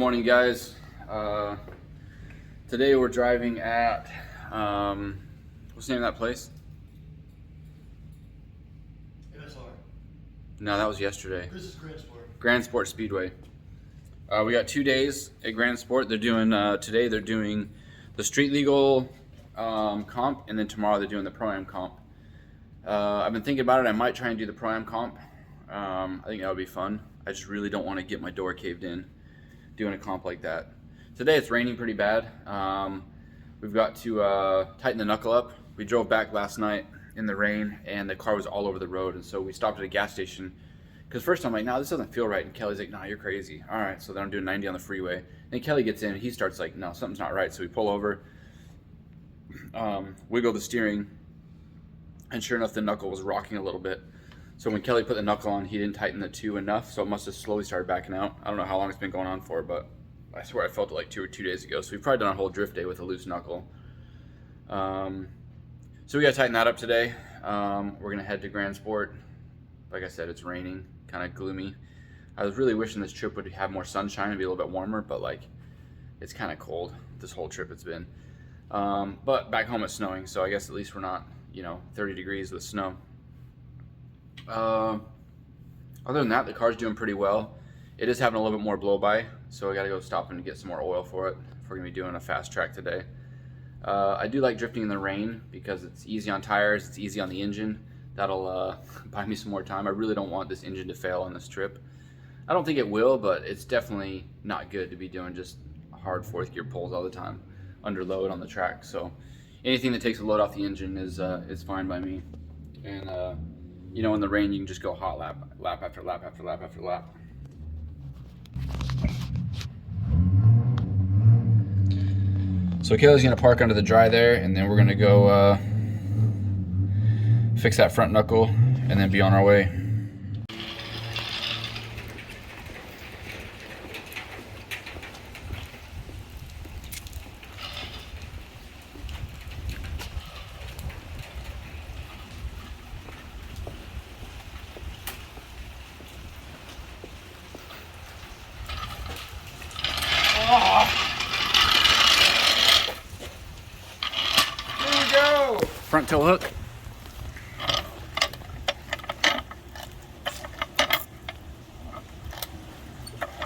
morning, guys. Today we're driving at what's the name of that place? MSR. No, that was yesterday. This is Grand Sport. Grand Sport Speedway. We got 2 days at Grand Sport. They're doing today. They're doing the street legal comp, and then tomorrow they're doing the pro-am comp. I've been thinking about it. I might try and do the pro-am comp. I think that would be fun. I just really don't want to get my door caved in doing a comp like that. Today it's raining pretty bad. We've got to tighten the knuckle up. We drove back last night in the rain and the car was all over the road, and so we stopped at a gas station because first I'm like, no, this doesn't feel right, and Kelly's like, no, you're crazy. All right, so then I'm doing 90 on the freeway. And then Kelly gets in and he starts like, no, something's not right. So we pull over, wiggle the steering, and sure enough the knuckle was rocking a little bit. So when Kelly put the knuckle on, he didn't tighten the two enough, so it must have slowly started backing out. I don't know how long it's been going on for, but I swear I felt it like 2 days ago. So we've probably done a whole drift day with a loose knuckle. So we gotta tighten that up today. We're gonna head to Grand Sport. Like I said, it's raining, kind of gloomy. I was really wishing this trip would have more sunshine and be a little bit warmer, but like, it's kind of cold this whole trip it's been. But back home it's snowing, so I guess at least we're not, 30 degrees with snow. Other than that, the car's doing pretty well. It is having a little bit more blow by, so I gotta go stop and get some more oil for it if we're gonna be doing a fast track today. I do like drifting in the rain because it's easy on tires, it's easy on the engine. That'll buy me some more time. I really don't want this engine to fail on this trip. I don't think it will, but it's definitely not good to be doing just hard fourth gear pulls all the time under load on the track. So anything that takes a load off the engine is fine by me. And in the rain, you can just go hot lap after lap after lap after lap. So Kelly's gonna park under the dry there, and then we're gonna go fix that front knuckle, and then be on our way. Here we go. Front tow hook.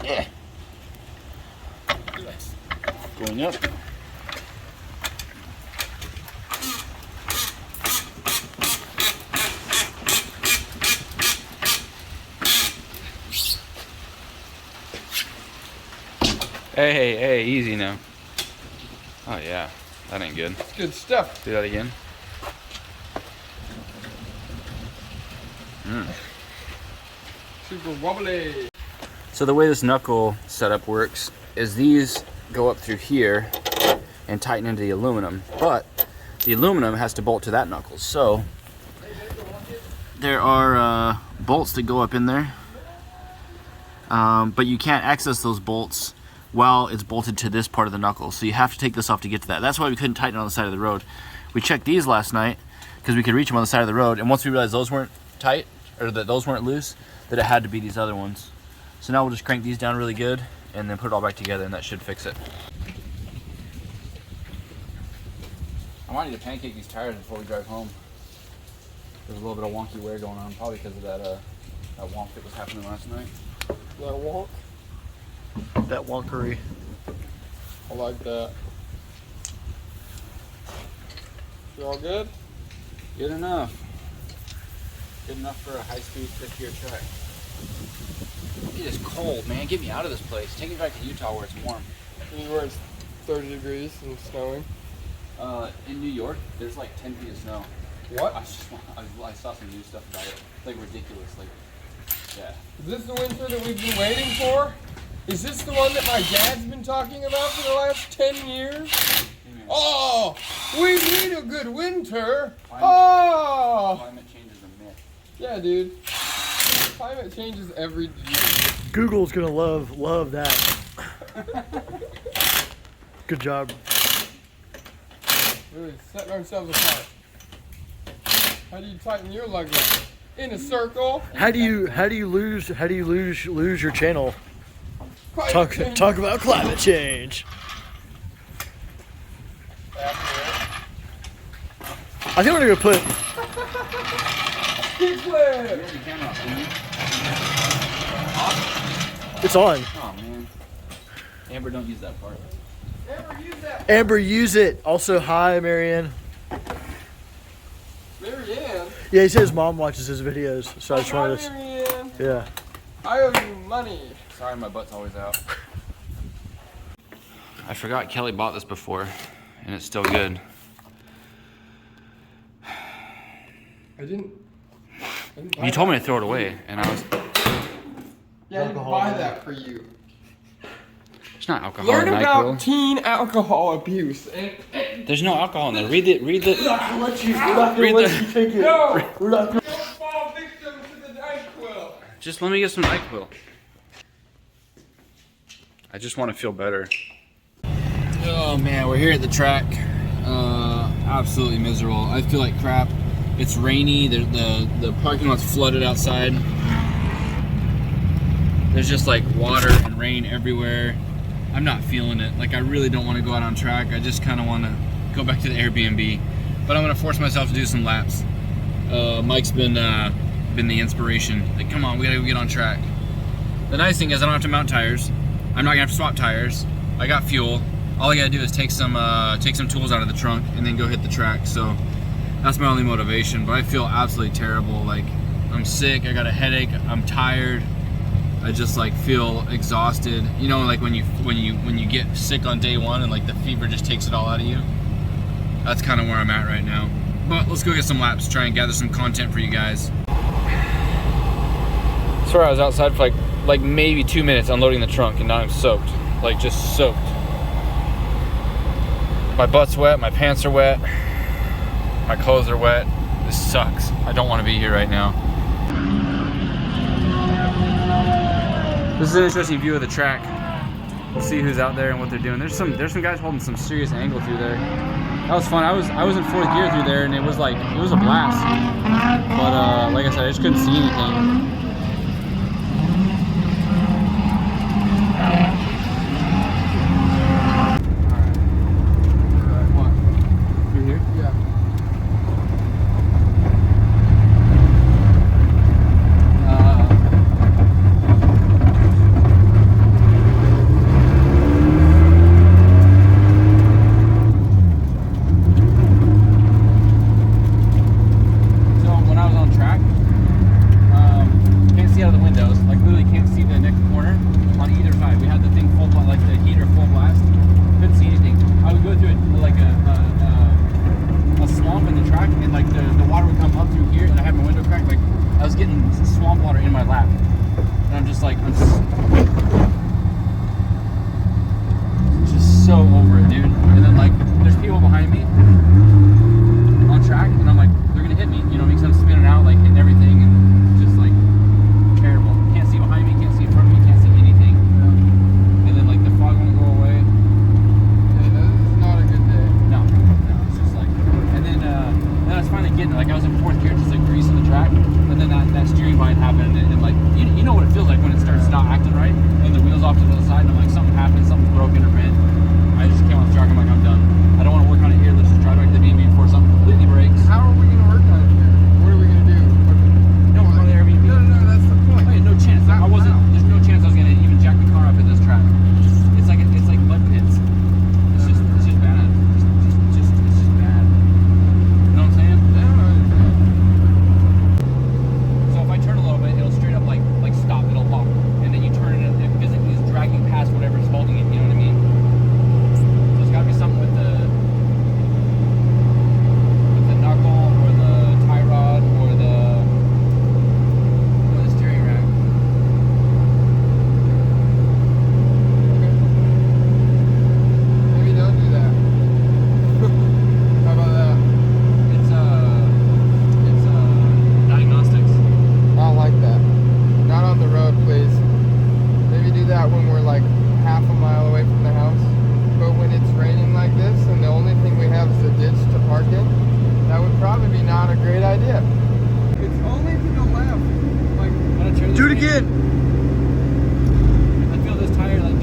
Yeah. Yes. Going up. Hey, easy now. Oh yeah, that ain't good. It's good stuff. Do that again. Super wobbly. So the way this knuckle setup works is these go up through here and tighten into the aluminum, but the aluminum has to bolt to that knuckle. So there are bolts that go up in there, but you can't access those bolts while it's bolted to this part of the knuckle. So you have to take this off to get to that. That's why we couldn't tighten on the side of the road. We checked these last night because we could reach them on the side of the road, and once we realized those weren't tight, or that those weren't loose, that it had to be these other ones. So now we'll just crank these down really good and then put it all back together, and that should fix it. I might need to pancake these tires before we drive home. There's a little bit of wonky wear going on, probably because of that wonk that was happening last night. That wonk? That wonkery. I like that. You all good? Good enough. Good enough for a high-speed fifth-gear track. It is cold, man. Get me out of this place. Take me back to Utah where it's warm. Where it's 30 degrees and snowing. In New York, there's like 10 feet of snow. What? I saw some new stuff about it. It's like ridiculous. Like, yeah. Is this the winter that we've been waiting for? Is this the one that my dad's been talking about for the last 10 years? Amen. Oh, we need a good winter. Climate change is a myth. Yeah, dude. Climate changes every year. Google's gonna love that. Good job. Really setting ourselves apart. How do you tighten your lug up? In a circle. How do you lose your channel? Talk about climate change. I think we're gonna put. It's on. Oh man. Amber, don't use that part. Amber, use it. Also, hi, Marianne. Marianne? Yeah, he says his mom watches his videos, so I just Hi, wanted to. Marianne. Yeah. I owe you money. Sorry, my butt's always out. I forgot Kelly bought this before, and it's still good. I didn't You told me to throw it away, and I was. Yeah, I didn't buy that for you. There's not alcohol Learn in about NyQuil. teen alcohol abuse. There's no alcohol in there. Read the. We're not gonna let you take it. No! We're not gonna. Don't fall victim to the NyQuil. Just let me get some NyQuil. I just want to feel better. Oh man, we're here at the track. Absolutely miserable. I feel like crap. It's rainy. The parking lot's flooded outside. There's just like water and rain everywhere. I'm not feeling it. Like I really don't want to go out on track. I just kind of want to go back to the Airbnb. But I'm gonna force myself to do some laps. Mike's been the inspiration. Like, come on, we gotta get on track. The nice thing is I don't have to mount tires. I'm not gonna have to swap tires. I got fuel. All I gotta do is take some tools out of the trunk and then go hit the track. So that's my only motivation. But I feel absolutely terrible. Like I'm sick. I got a headache. I'm tired. I just like feel exhausted. You know, like when you get sick on day one and like the fever just takes it all out of you. That's kind of where I'm at right now. But let's go get some laps, try and gather some content for you guys. I swear I was outside for like maybe 2 minutes unloading the trunk and now I'm soaked. Like just soaked. My butt's wet, my pants are wet, my clothes are wet. This sucks. I don't want to be here right now. This is an interesting view of the track. We'll see who's out there and what they're doing. There's some guys holding some serious angle through there. That was fun. I was in fourth gear through there and it was a blast. But like I said, I just couldn't see anything. So over it, dude. And then like there's people behind me on track and I'm like, they're gonna hit me, you know, because I'm spinning out, like hitting everything and just like terrible. Can't see behind me, can't see in front of me, can't see anything. And then like the fog won't go away. Yeah, this is not a good day. No, it's just like, and then I was finally getting it. Like I was in fourth gear just like greasing the track, and then that steering bind happened and like you know what it feels like when it starts not acting right and the wheels off to the side and I'm like, something happened, something's broken or bent. I just came off the track, I'm like, I'm done. I don't want to work on it here, let's just drive back to the B&B before something completely breaks. How are we going to work on it here? What are we going to do? No, we're going to the Airbnb. No, that's the point. Oh, yeah, no chance. There's no chance I was going to even jack the car up at this track. It's like mud pits. It's just bad. It's just bad. You know what I'm saying? Yeah. So if I turn a little bit, it'll straight up like stop, it'll lock. And then you turn it and it physically is dragging past whatever's holding it, you know what I mean? Gotta be something with the knuckle or the tie rod or the steering rack. Maybe don't do that. How about that? It's diagnostics. I don't like that. Not on the road, please. Maybe do that when we're like half a mile away from the house. But when it's raining like this and the only thing we have is a ditch to park in, that would probably be not a great idea. It's only to the left. Like, Do it again. I feel this tire like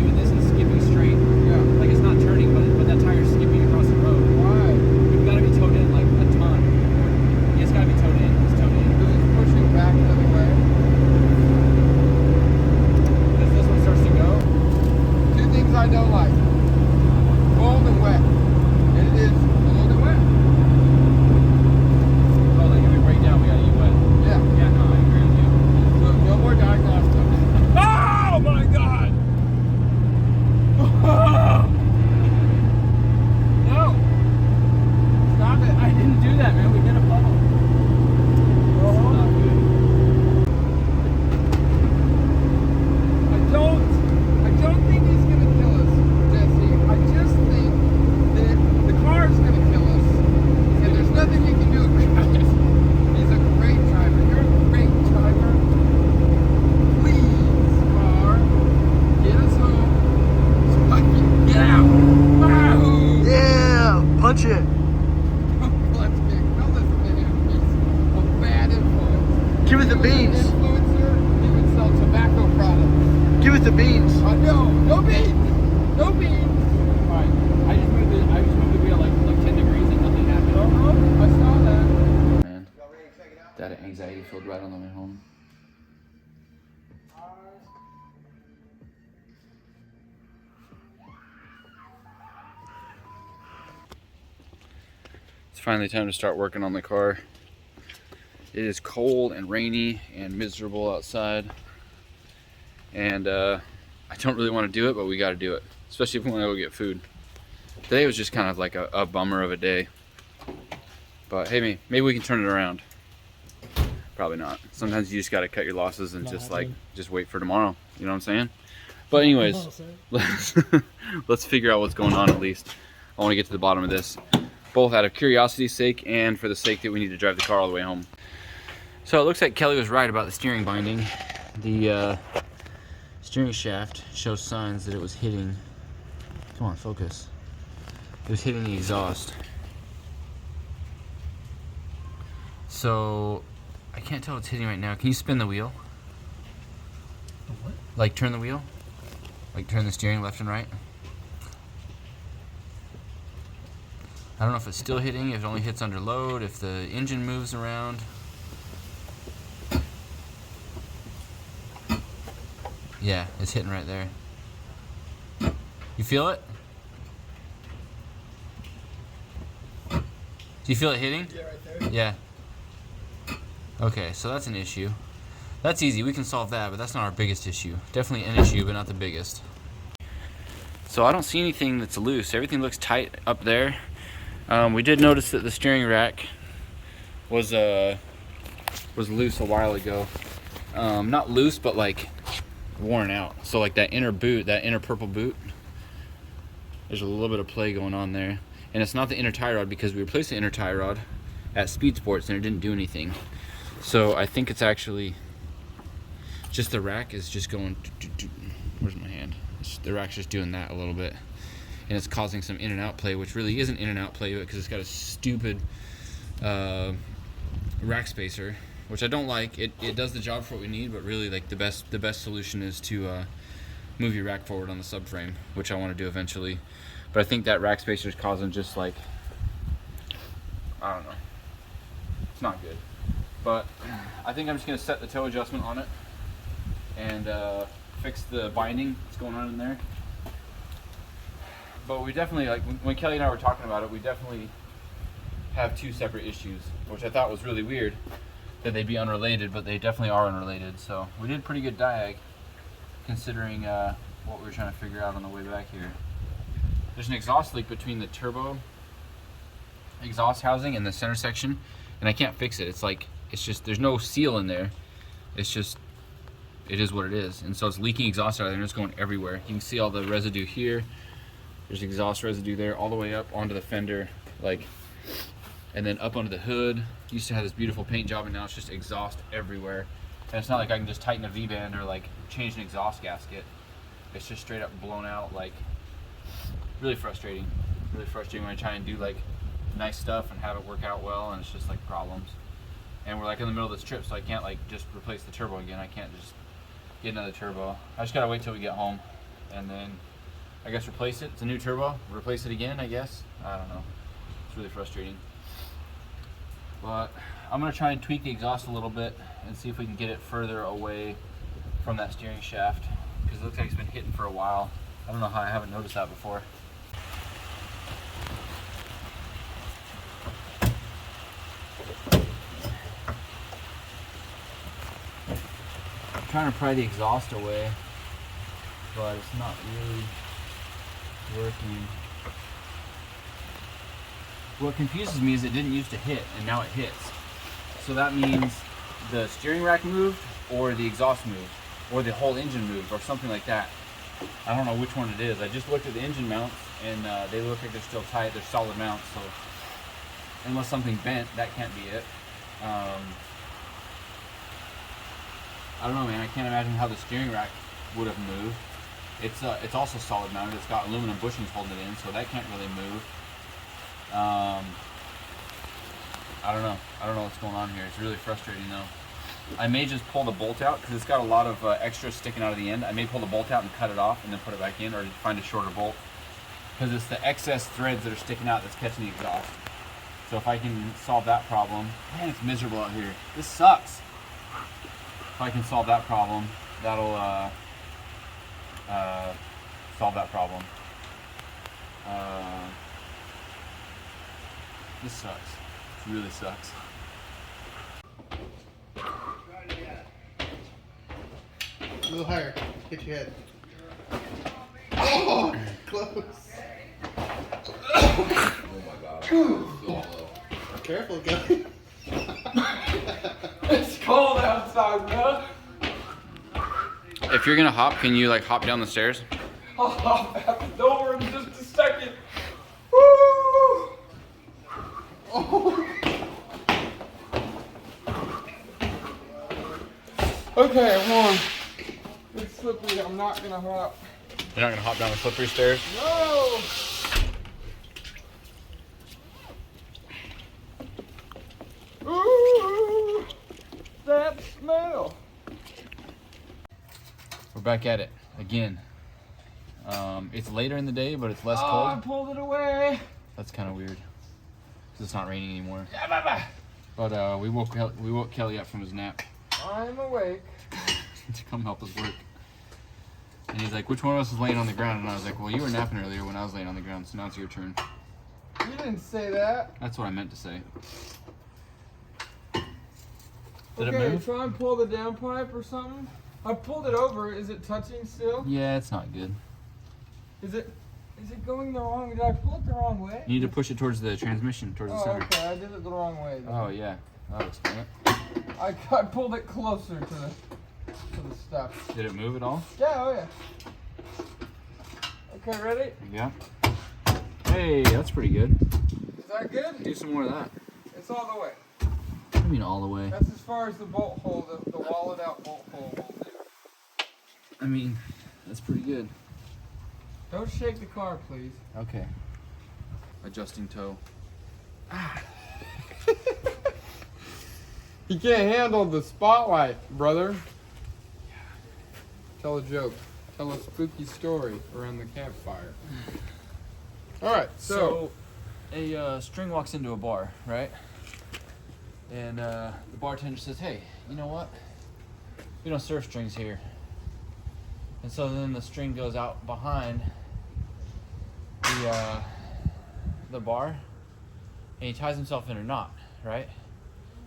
with the beans. No beans. No beans. Alright, I just moved the wheel like 10 degrees and nothing happened. I saw that. Man, that anxiety filled right on the way home. It's finally time to start working on the car. It is cold and rainy and miserable outside. And I don't really want to do it, but we got to do it. Especially if we want to go get food. Today was just kind of like a bummer of a day. But hey, maybe we can turn it around. Probably not. Sometimes you just got to cut your losses and just wait for tomorrow. You know what I'm saying? But anyways, let's figure out what's going on at least. I want to get to the bottom of this. Both out of curiosity's sake and for the sake that we need to drive the car all the way home. So it looks like Kelly was right about the steering binding. The steering shaft shows signs that it was hitting. Come on, focus. It was hitting the exhaust. So I can't tell what's hitting right now. Can you spin the wheel? What? Like turn the wheel? Like turn the steering left and right? I don't know if it's still hitting, if it only hits under load, if the engine moves around. Yeah, it's hitting right there. You feel it? Do you feel it hitting? Yeah, right there. Yeah. Okay, so that's an issue. That's easy, we can solve that, but that's not our biggest issue. Definitely an issue, but not the biggest. So I don't see anything that's loose. Everything looks tight up there. We did notice that the steering rack was loose a while ago. Not loose, but like worn out. So like that inner boot, that inner purple boot, there's a little bit of play going on there. And it's not the inner tie rod because we replaced the inner tie rod at Speed Sports and it didn't do anything. So I think it's actually just the rack is just going, where's my hand? The rack's just doing that a little bit. And it's causing some in and out play, which really isn't in and out play because it's got a stupid rack spacer, which I don't like. It does the job for what we need, but really like the best solution is to move your rack forward on the subframe, which I want to do eventually. But I think that rack spacer is causing just like, I don't know. It's not good. But I think I'm just gonna set the toe adjustment on it and fix the binding that's going on in there. But we definitely, like when Kelly and I were talking about it, we definitely have two separate issues, which I thought was really weird that they'd be unrelated, but they definitely are unrelated. So we did pretty good diag considering what we were trying to figure out on the way back here. There's an exhaust leak between the turbo exhaust housing and the center section, and I can't fix it. It's just there's no seal in there. It's just, it is what it is. And so it's leaking exhaust out of there and it's going everywhere. You can see all the residue here. There's exhaust residue there all the way up onto the fender, like, and then up onto the hood. Used to have this beautiful paint job and now it's just exhaust everywhere. And it's not like I can just tighten a V-band or like change an exhaust gasket. It's just straight up blown out, like really frustrating. Really frustrating when I try and do like nice stuff and have it work out well and it's just like problems. And we're like in the middle of this trip, so I can't like just replace the turbo again. I can't just get another turbo. I just gotta wait till we get home and then I guess replace it. It's a new turbo. Replace it again, I guess. I don't know. It's really frustrating. But I'm gonna try and tweak the exhaust a little bit and see if we can get it further away from that steering shaft because it looks like it's been hitting for a while. I don't know how I haven't noticed that before. I'm trying to pry the exhaust away, but it's not really working. What confuses me is it didn't used to hit and now it hits. So that means the steering rack moved or the exhaust moved or the whole engine moved or something like that. I don't know which one it is. I just looked at the engine mounts and they look like they're still tight. They're solid mounts, so unless something bent, that can't be it. I don't know, man. I can't imagine how the steering rack would have moved. It's also solid mounted. It's got aluminum bushings holding it in, so that can't really move. I don't know. I don't know what's going on here. It's really frustrating though. I may just pull the bolt out because it's got a lot of extra sticking out of the end. I may pull the bolt out and cut it off and then put it back in, or find a shorter bolt, because it's the excess threads that are sticking out that's catching the exhaust. So if I can solve that problem, man, it's miserable out here. This sucks. If I can solve that problem, that'll solve that problem. This sucks. It really sucks. A little higher. Hit your head. Oh, close. Oh my god. So low. Careful, guy. It's cold outside, bro. If you're gonna hop, can you like hop down the stairs? I'll hop out the door in just a second. Woo! Oh. Okay, hold on. It's slippery. I'm not gonna hop. You're not gonna hop down the slippery stairs? No! Ooh! That smell! We're back at it again. It's later in the day, but it's less Oh, cold. I pulled it away. That's kind of weird, because it's not raining anymore. Yeah, bye-bye. But we woke Kelly up from his nap I'm awake. to come help us work. And he's like, which one of us is laying on the ground? And I was like, well, you were napping earlier when I was laying on the ground, so now it's your turn. You didn't say that. That's what I meant to say. Did Okay, it move? try and pull the downpipe or something. I pulled it over. Is it touching still? Yeah, it's not good. Is it going the wrong? Did I pull it the wrong way? You need to push it towards the transmission, towards the Oh, center. okay. I did it the wrong way. Then. Oh, yeah. That'll explain it. I pulled it closer to the stuff. Did it move at all? Yeah, oh yeah. Okay, ready? Yeah. Hey, that's pretty good. Is that good? Do some more of that. It's all the way. I mean, all the way. That's as far as the bolt hole, the walled out bolt hole will do. I mean, that's pretty good. Don't shake the car, please. Okay. Adjusting toe. You can't handle the spotlight, brother. Tell a joke. Tell a spooky story around the campfire. All right, so a string walks into a bar, right? And the bartender says, hey, you know what? We don't serve strings here. And so then the string goes out behind the bar, and he ties himself in a knot, right?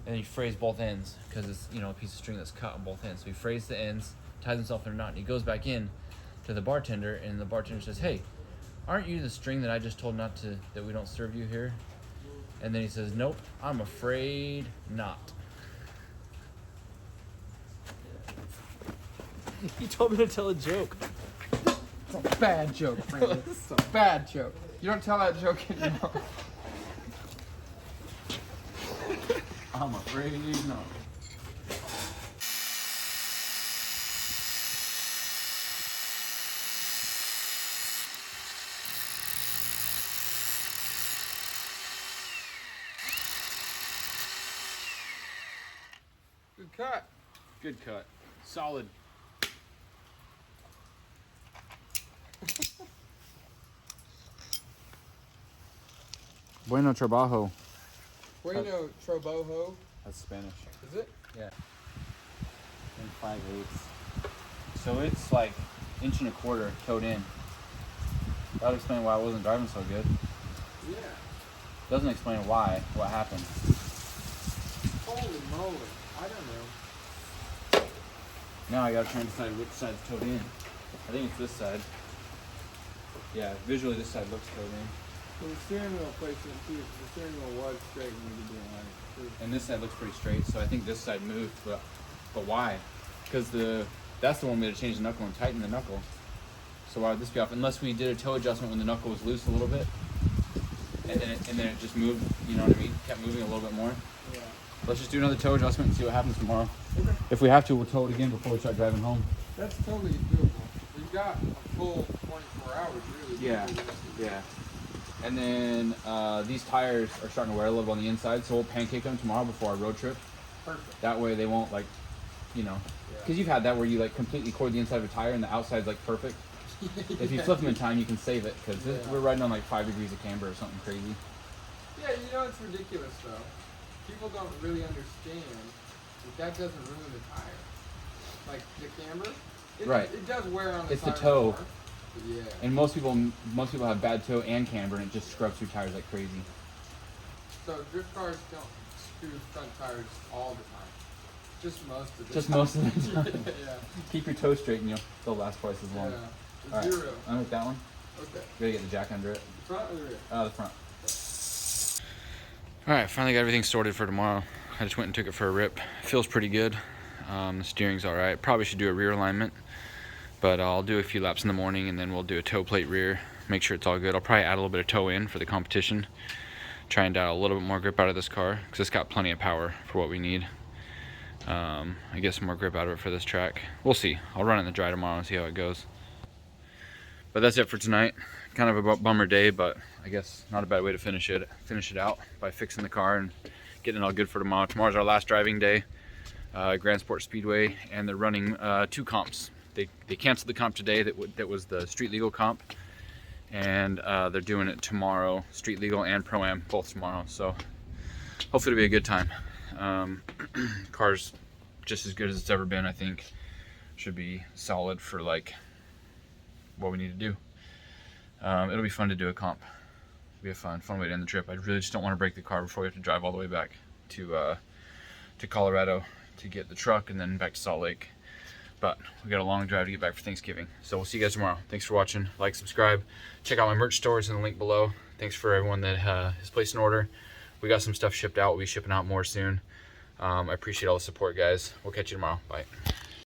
And he frays both ends, because it's, you know, a piece of string that's cut on both ends. So he frays the ends, ties himself in a knot, and he goes back in to the bartender, and the bartender says, hey, aren't you the string that I just told that we don't serve you here? And then he says, nope, I'm afraid not. You told me to tell a joke. it's a bad joke, Brandon. It's a bad joke. You don't tell that joke anymore. I'm afraid not. Good cut. Good cut. Solid. Bueno trabajo. Bueno Trabajo. That's Spanish. Is it? Yeah. And 5/8. So it's like 1.25 inches towed in. That would explain why I wasn't driving so good. Yeah. Doesn't explain why, what happened. Holy moly. I don't know. Now I gotta try and decide which side's towed in. I think it's this side. Yeah, visually this side looks towed in. So the steering wheel placement too, because the steering wheel was straight when we did it. And this side looks pretty straight, so I think this side moved, but why? Because that's the one we had to change the knuckle and tighten the knuckle. So why would this be off? Unless we did a toe adjustment when the knuckle was loose a little bit, and then it just moved, you know what I mean? Kept moving a little bit more. Yeah. Let's just do another toe adjustment and see what happens tomorrow. Okay. If we have to, we'll tow it again before we start driving home. That's totally doable. We've got a full 24 hours really. Yeah, yeah. And then these tires are starting to wear a little bit on the inside, so we'll pancake them tomorrow before our road trip. Perfect. That way they won't like you know, because you've had that where you like completely cord the inside of a tire and the outside's like perfect. If you flip them in time, you can save it because we're riding on like 5 degrees of camber or something crazy. Yeah, you know it's ridiculous though. People don't really understand that doesn't ruin the tire. Like the camber, it does wear on the it's the tire toe. more, yeah. And most people have bad toe and camber, and it just scrubs through tires like crazy. So drift cars don't screw front tires all the time. Just most of the time. Just most of the time. Yeah. Keep your toe straight, and they'll last twice as long. Yeah. All right, Zero. I'm with that one. Okay. Gotta get the jack under it. The front or the rear? The front. All right, finally got everything sorted for tomorrow. I just went and took it for a rip. Feels pretty good. The steering's all right. Probably should do a rear alignment, but I'll do a few laps in the morning, and then we'll do a toe plate rear. Make sure it's all good. I'll probably add a little bit of toe in for the competition. Try and dial a little bit more grip out of this car because it's got plenty of power for what we need. I get some more grip out of it for this track. We'll see. I'll run it in the dry tomorrow and see how it goes. But that's it for tonight. Kind of a bummer day, but I guess not a bad way to finish it out by fixing the car and getting it all good for tomorrow. Tomorrow's our last driving day, Grand Sport Speedway, and they're running 2 comps. They canceled the comp today that was the street legal comp, and they're doing it tomorrow, street legal and pro-am both tomorrow. So hopefully it'll be a good time. Car's just as good as it's ever been. I think should be solid for like what we need to do. It'll be fun to do a comp. It'll be a fun way to end the trip. I really just don't want to break the car before we have to drive all the way back to Colorado to get the truck and then back to Salt Lake. But we got a long drive to get back for Thanksgiving. So we'll see you guys tomorrow. Thanks for watching. Like, subscribe. Check out my merch stores in the link below. Thanks for everyone that has placed an order. We got some stuff shipped out. We'll be shipping out more soon. I appreciate all the support, guys. We'll catch you tomorrow. Bye.